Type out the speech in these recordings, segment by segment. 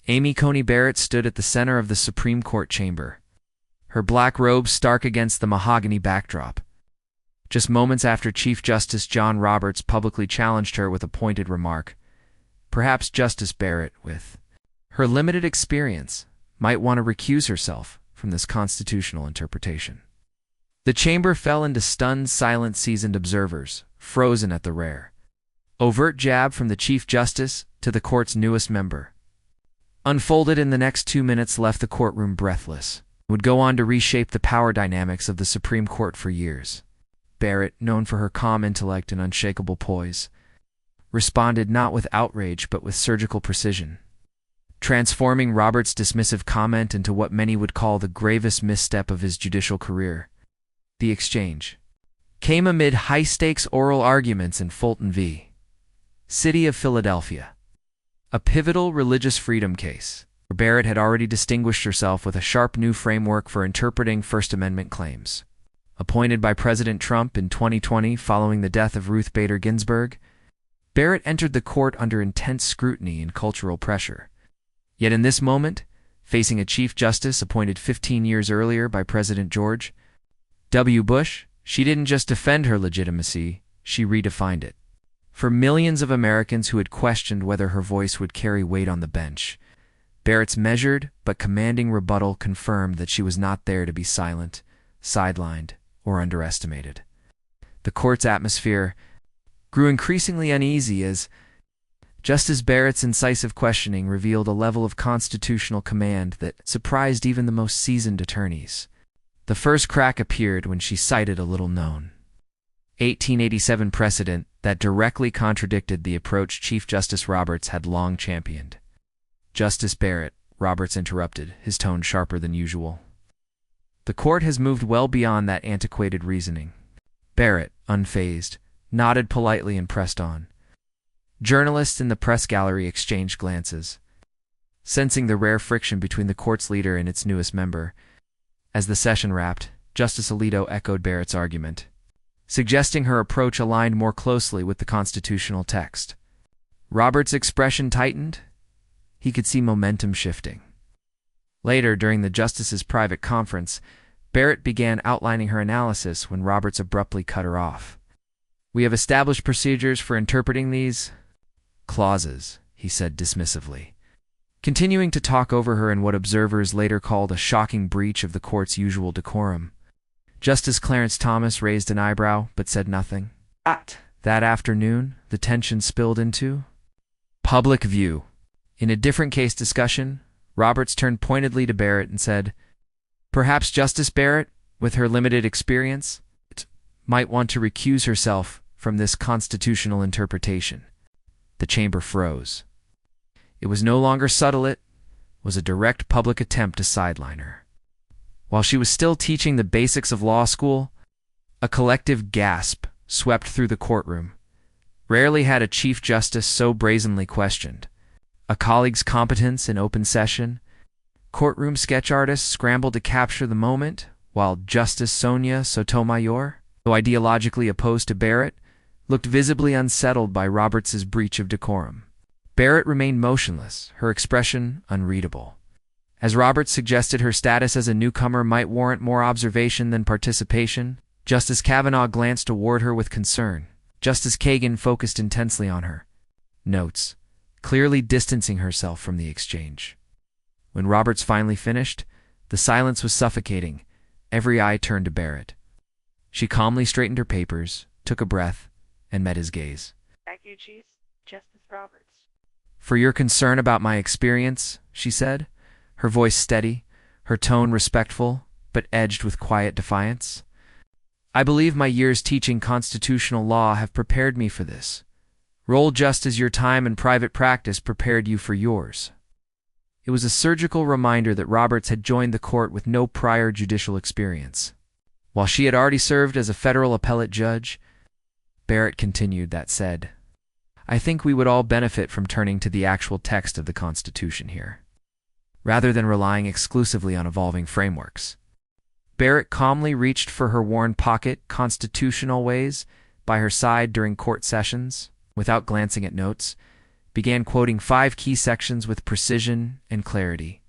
Amy Coney Barrett stood at the center of the Supreme Court chamber, her black robe stark against the mahogany backdrop. Just moments after Chief Justice John Roberts publicly challenged her with a pointed remark, perhaps Justice Barrett, with her limited experience, might want to recuse herself from this constitutional interpretation. The chamber fell into stunned, silent, seasoned observers, frozen at the rare, overt jab from the Chief Justice to the court's newest member. Unfolded in the next 2 minutes left the courtroom breathless. It would go on to reshape the power dynamics of the Supreme Court for years. Barrett, known for her calm intellect and unshakable poise, responded not with outrage but with surgical precision, transforming Roberts' dismissive comment into what many would call the gravest misstep of his judicial career. The exchange came amid high-stakes oral arguments in Fulton v. City of Philadelphia, a pivotal religious freedom case, where Barrett had already distinguished herself with a sharp new framework for interpreting First Amendment claims. Appointed by President Trump in 2020 following the death of Ruth Bader Ginsburg, Barrett entered the court under intense scrutiny and cultural pressure. Yet in this moment, facing a Chief Justice appointed 15 years earlier by President George W. Bush, she didn't just defend her legitimacy, she redefined it. For millions of Americans who had questioned whether her voice would carry weight on the bench, Barrett's measured but commanding rebuttal confirmed that she was not there to be silent, sidelined, or underestimated. The court's atmosphere grew increasingly uneasy as Justice Barrett's incisive questioning revealed a level of constitutional command that surprised even the most seasoned attorneys. The first crack appeared when she cited a little-known 1887 precedent that directly contradicted the approach Chief Justice Roberts had long championed. "Justice Barrett," Roberts interrupted, his tone sharper than usual. "The court has moved well beyond that antiquated reasoning." Barrett, unfazed, nodded politely and pressed on. Journalists in the press gallery exchanged glances, sensing the rare friction between the court's leader and its newest member. As the session wrapped, Justice Alito echoed Barrett's argument, suggesting her approach aligned more closely with the constitutional text. Roberts' expression tightened. He could see momentum shifting. Later, during the justice's private conference, Barrett began outlining her analysis when Roberts abruptly cut her off. "We have established procedures for interpreting these clauses," he said dismissively, continuing to talk over her in what observers later called a shocking breach of the court's usual decorum. Justice Clarence Thomas raised an eyebrow but said nothing. That afternoon, the tension spilled into public view. In a different case discussion, Roberts turned pointedly to Barrett and said, "Perhaps Justice Barrett, with her limited experience, might want to recuse herself from this constitutional interpretation." The chamber froze. It was no longer subtle, it was a direct public attempt to sideline her. While she was still teaching the basics of law school, a collective gasp swept through the courtroom. Rarely had a Chief Justice so brazenly questioned a colleague's competence in open session. Courtroom sketch artists scrambled to capture the moment, while Justice Sonia Sotomayor, though ideologically opposed to Barrett, looked visibly unsettled by Roberts' breach of decorum. Barrett remained motionless, her expression unreadable. As Roberts suggested her status as a newcomer might warrant more observation than participation, Justice Kavanaugh glanced toward her with concern. Justice Kagan focused intensely on her notes, clearly distancing herself from the exchange. When Roberts finally finished, the silence was suffocating. Every eye turned to Barrett. She calmly straightened her papers, took a breath, and met his gaze. "Thank you, Chief Justice Roberts." "For your concern about my experience," she said, her voice steady, her tone respectful, but edged with quiet defiance. "I believe my years teaching constitutional law have prepared me for this role just as your time in private practice prepared you for yours." It was a surgical reminder that Roberts had joined the court with no prior judicial experience. While she had already served as a federal appellate judge, Barrett continued, "That said, I think we would all benefit from turning to the actual text of the Constitution here, rather than relying exclusively on evolving frameworks." Barrett calmly reached for her worn pocket constitutional ways by her side during court sessions. Without glancing at notes, began quoting 5 key sections with precision and clarity.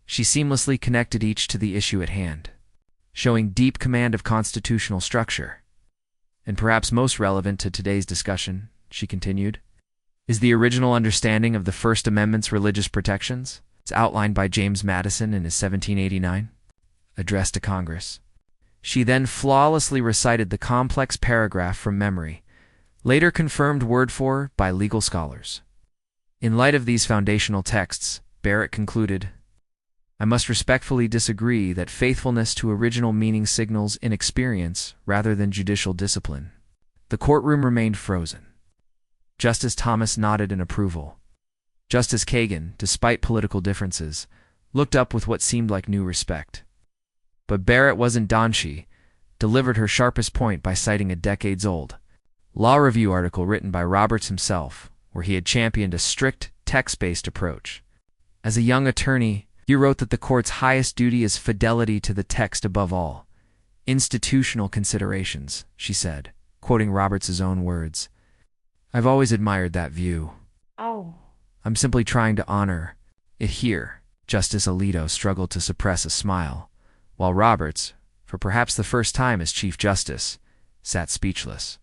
She seamlessly connected each to the issue at hand, showing deep command of constitutional structure. And perhaps most relevant to today's discussion, she continued, is the original understanding of the First Amendment's religious protections. It's outlined by James Madison in his 1789 address to Congress. She then flawlessly recited the complex paragraph from memory, later confirmed word for word by legal scholars. In light of these foundational texts, Barrett concluded, I must respectfully disagree that faithfulness to original meaning signals inexperience rather than judicial discipline. The courtroom remained frozen. Justice Thomas nodded in approval. Justice Kagan, despite political differences, looked up with what seemed like new respect. But Barrett wasn't done. She delivered her sharpest point by citing a decades-old law review article written by Roberts himself, where he had championed a strict, text-based approach. As a young attorney, he wrote that the court's highest duty is fidelity to the text above all institutional considerations, she said, quoting Roberts' own words. I've always admired that view. Oh. I'm simply trying to honor it here. Justice Alito struggled to suppress a smile, while Roberts, for perhaps the first time as Chief Justice, sat speechless.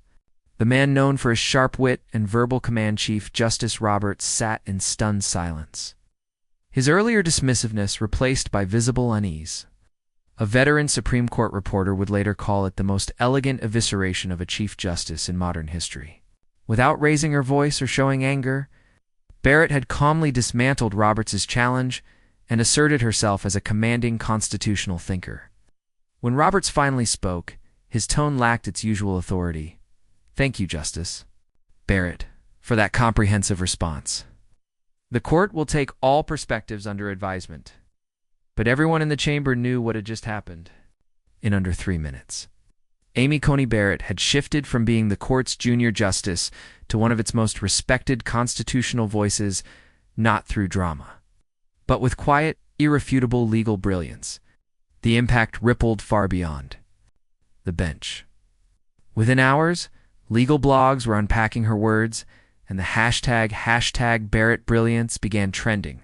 The man known for his sharp wit and verbal command, Chief Justice Roberts, sat in stunned silence, his earlier dismissiveness replaced by visible unease. A veteran Supreme Court reporter would later call it the most elegant evisceration of a Chief Justice in modern history. Without raising her voice or showing anger, Barrett had calmly dismantled Roberts' challenge and asserted herself as a commanding constitutional thinker. When Roberts finally spoke, his tone lacked its usual authority. Thank you, Justice Barrett, for that comprehensive response. The court will take all perspectives under advisement. But everyone in the chamber knew what had just happened. In under 3 minutes, Amy Coney Barrett had shifted from being the court's junior justice to one of its most respected constitutional voices, not through drama, but with quiet, irrefutable legal brilliance. The impact rippled far beyond the bench. Within hours, legal blogs were unpacking her words, and the hashtag Barrett Brilliance began trending.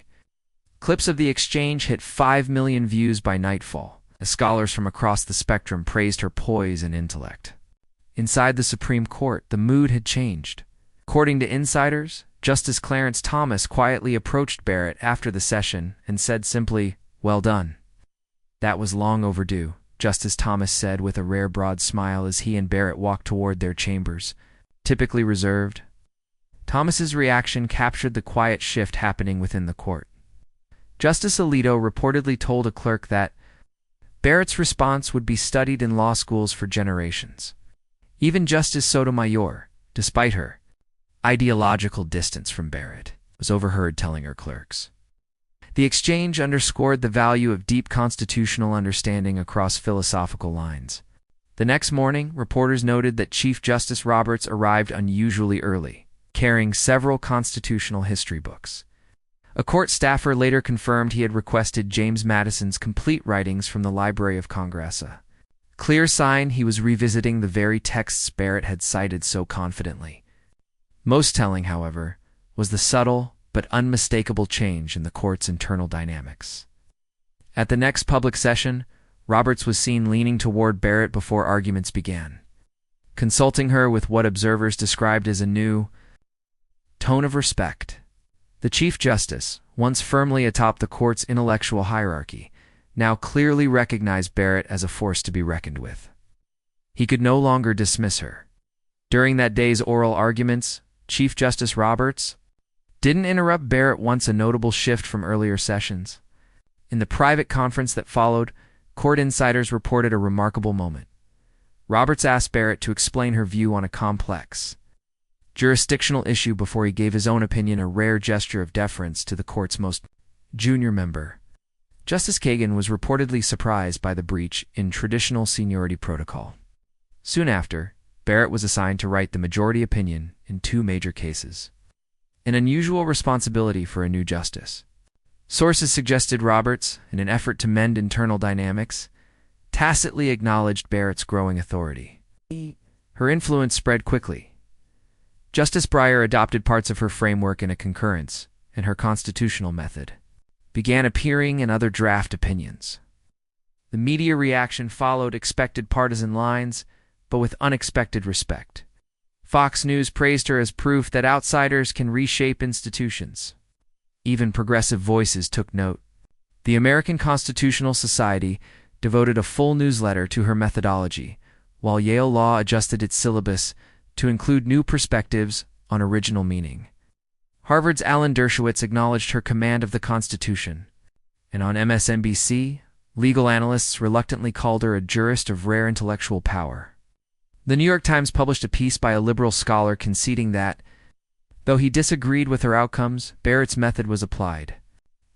Clips of the exchange hit 5 million views by nightfall, as scholars from across the spectrum praised her poise and intellect. Inside the Supreme Court, the mood had changed. According to insiders, Justice Clarence Thomas quietly approached Barrett after the session and said simply, "Well done." That was long overdue, Justice Thomas said with a rare broad smile as he and Barrett walked toward their chambers, typically reserved. Thomas's reaction captured the quiet shift happening within the court. Justice Alito reportedly told a clerk that Barrett's response would be studied in law schools for generations. Even Justice Sotomayor, despite her ideological distance from Barrett, was overheard telling her clerks. The exchange underscored the value of deep constitutional understanding across philosophical lines. The next morning, reporters noted that Chief Justice Roberts arrived unusually early, carrying several constitutional history books. A court staffer later confirmed he had requested James Madison's complete writings from the Library of Congress, a clear sign he was revisiting the very texts Barrett had cited so confidently. Most telling, however, was the subtle but unmistakable change in the court's internal dynamics. At the next public session, Roberts was seen leaning toward Barrett before arguments began, consulting her with what observers described as a new tone of respect. The Chief Justice, once firmly atop the court's intellectual hierarchy, now clearly recognized Barrett as a force to be reckoned with. He could no longer dismiss her. During that day's oral arguments, Chief Justice Roberts didn't interrupt Barrett, once a notable shift from earlier sessions. In the private conference that followed, court insiders reported a remarkable moment. Roberts asked Barrett to explain her view on a complex jurisdictional issue before he gave his own opinion, a rare gesture of deference to the court's most junior member. Justice Kagan was reportedly surprised by the breach in traditional seniority protocol. Soon after, Barrett was assigned to write the majority opinion in 2 major cases, an unusual responsibility for a new justice. Sources suggested Roberts, in an effort to mend internal dynamics, tacitly acknowledged Barrett's growing authority. Her influence spread quickly. Justice Breyer adopted parts of her framework in a concurrence, and her constitutional method began appearing in other draft opinions. The media reaction followed expected partisan lines, but with unexpected respect. Fox News praised her as proof that outsiders can reshape institutions. Even progressive voices took note. The American Constitutional Society devoted a full newsletter to her methodology, while Yale Law adjusted its syllabus to include new perspectives on original meaning. Harvard's Alan Dershowitz acknowledged her command of the Constitution, and on MSNBC, legal analysts reluctantly called her a jurist of rare intellectual power. The New York Times published a piece by a liberal scholar conceding that, though he disagreed with her outcomes, Barrett's method was applied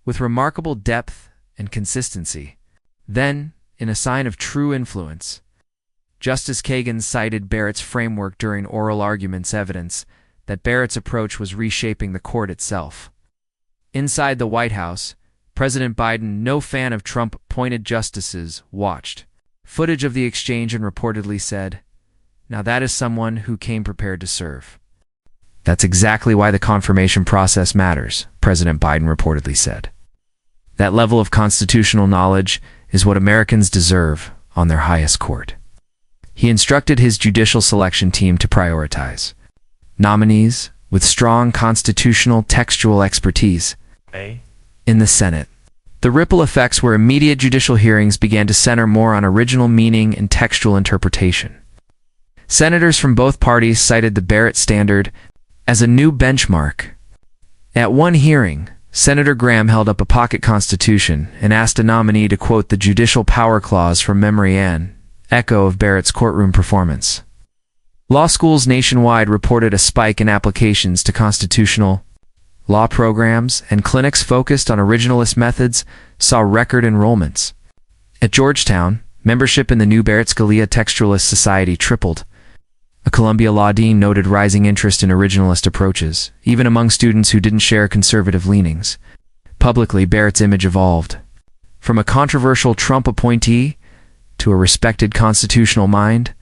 with remarkable depth and consistency. Then, in a sign of true influence, Justice Kagan cited Barrett's framework during oral arguments, evidence that Barrett's approach was reshaping the court itself. Inside the White House, President Biden, no fan of Trump-appointed justices, watched footage of the exchange and reportedly said, "Now that is someone who came prepared to serve." "That's exactly why the confirmation process matters," President Biden reportedly said. "That level of constitutional knowledge is what Americans deserve on their highest court." He instructed his judicial selection team to prioritize nominees with strong constitutional textual expertise in the Senate. The ripple effects were immediate. Judicial hearings began to center more on original meaning and textual interpretation. Senators from both parties cited the Barrett standard as a new benchmark. At one hearing, Senator Graham held up a pocket constitution and asked a nominee to quote the judicial power clause from memory, an echo of Barrett's courtroom performance. Law schools nationwide reported a spike in applications to constitutional law programs, and clinics focused on originalist methods saw record enrollments. At Georgetown, membership in the new Barrett-Scalia Textualist Society tripled. A Columbia law dean noted rising interest in originalist approaches, even among students who didn't share conservative leanings. Publicly, Barrett's image evolved. From a controversial Trump appointee to a respected constitutional mind,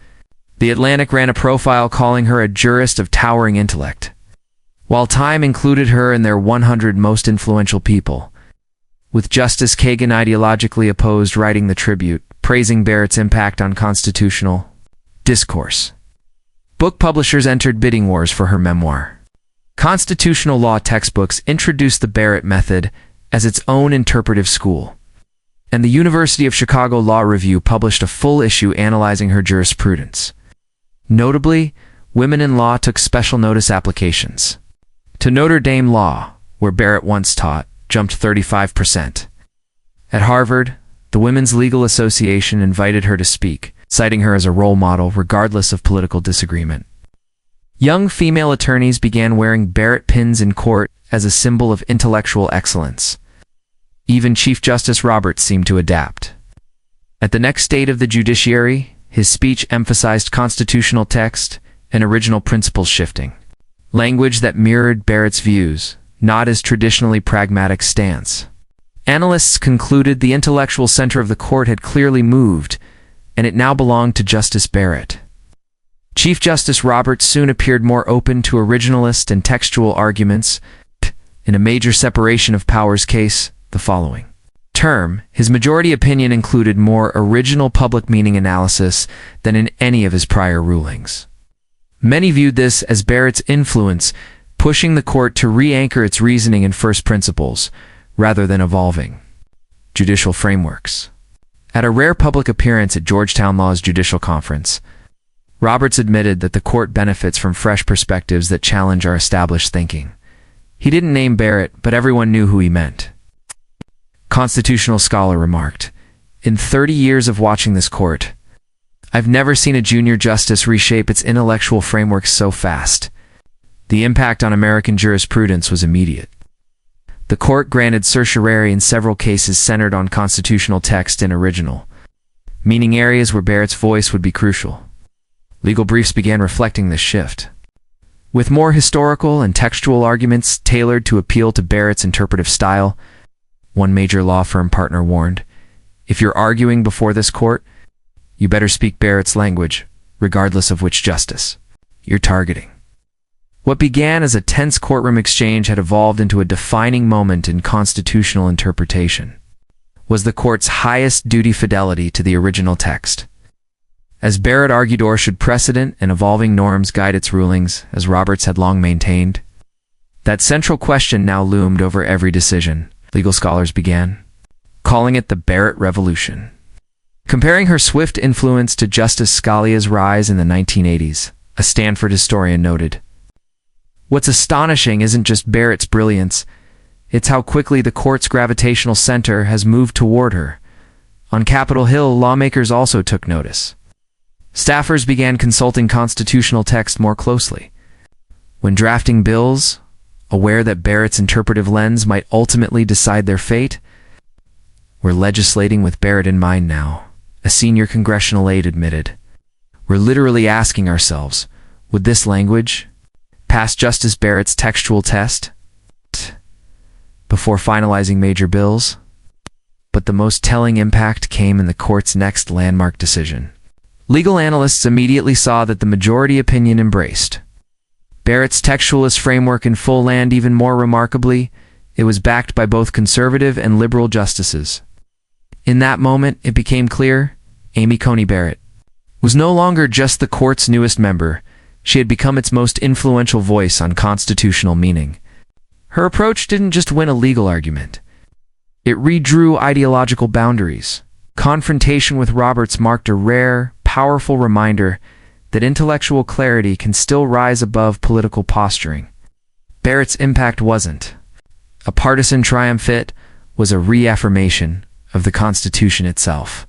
The Atlantic ran a profile calling her a jurist of towering intellect, while Time included her in their 100 most influential people, with Justice Kagan ideologically opposed, writing the tribute, praising Barrett's impact on constitutional discourse. Book publishers entered bidding wars for her memoir. Constitutional law textbooks introduced the Barrett method as its own interpretive school, and the University of Chicago Law Review published a full issue analyzing her jurisprudence. Notably, women in law took special notice. Applications to Notre Dame Law, where Barrett once taught, jumped 35%. At Harvard, the Women's Legal Association invited her to speak, citing her as a role model regardless of political disagreement. Young female attorneys began wearing Barrett pins in court as a symbol of intellectual excellence. Even Chief Justice Roberts seemed to adapt. At the next state of the judiciary, his speech emphasized constitutional text and original principles shifting, language that mirrored Barrett's views, not his traditionally pragmatic stance. Analysts concluded the intellectual center of the court had clearly moved, and it now belonged to Justice Barrett. Chief Justice Roberts soon appeared more open to originalist and textual arguments. In a major separation of powers case, the following term, his majority opinion included more original public meaning analysis than in any of his prior rulings. Many viewed this as Barrett's influence, pushing the court to re-anchor its reasoning in first principles, rather than evolving judicial frameworks. At a rare public appearance at Georgetown Law's Judicial Conference, Roberts admitted that the court benefits from fresh perspectives that challenge our established thinking. He didn't name Barrett, but everyone knew who he meant. Constitutional scholar remarked, "In 30 years of watching this court, I've never seen a junior justice reshape its intellectual framework so fast." The impact on American jurisprudence was immediate. The court granted certiorari in several cases centered on constitutional text and original, meaning areas where Barrett's voice would be crucial. Legal briefs began reflecting this shift, with more historical and textual arguments tailored to appeal to Barrett's interpretive style. One major law firm partner warned, "If you're arguing before this court, you better speak Barrett's language, regardless of which justice you're targeting." What began as a tense courtroom exchange had evolved into a defining moment in constitutional interpretation. Was the court's highest duty fidelity to the original text? As Barrett argued, or should precedent and evolving norms guide its rulings, as Roberts had long maintained? That central question now loomed over every decision. Legal scholars began calling it the Barrett Revolution. Comparing her swift influence to Justice Scalia's rise in the 1980s, a Stanford historian noted, "What's astonishing isn't just Barrett's brilliance, it's how quickly the court's gravitational center has moved toward her. On Capitol Hill, lawmakers also took notice. Staffers began consulting constitutional text more closely. When drafting bills, aware that Barrett's interpretive lens might ultimately decide their fate, we're legislating with Barrett in mind now," a senior congressional aide admitted. "We're literally asking ourselves, would this language pass Justice Barrett's textual test before finalizing major bills?" But the most telling impact came in the court's next landmark decision. Legal analysts immediately saw that the majority opinion embraced Barrett's textualist framework in full, land even more remarkably, it was backed by both conservative and liberal justices. In that moment, it became clear Amy Coney Barrett was no longer just the court's newest member, she had become its most influential voice on constitutional meaning. Her approach didn't just win a legal argument. It redrew ideological boundaries. Confrontation with Roberts marked a rare, powerful reminder that intellectual clarity can still rise above political posturing. Barrett's impact wasn't a partisan triumph, it was a reaffirmation of the Constitution itself.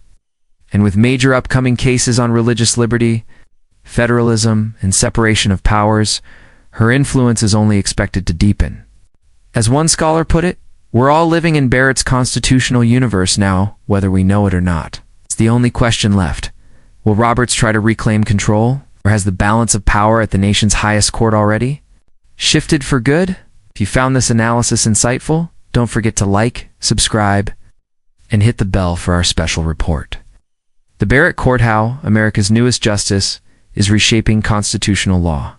And with major upcoming cases on religious liberty, federalism, and separation of powers, her influence is only expected to deepen. As one scholar put it, we're all living in Barrett's constitutional universe now, whether we know it or not. It's the only question left. Will Roberts try to reclaim control, or has the balance of power at the nation's highest court already shifted for good? If you found this analysis insightful, don't forget to like, subscribe, and hit the bell for our special report. The Barrett Court: How America's Newest Justice is Reshaping Constitutional Law.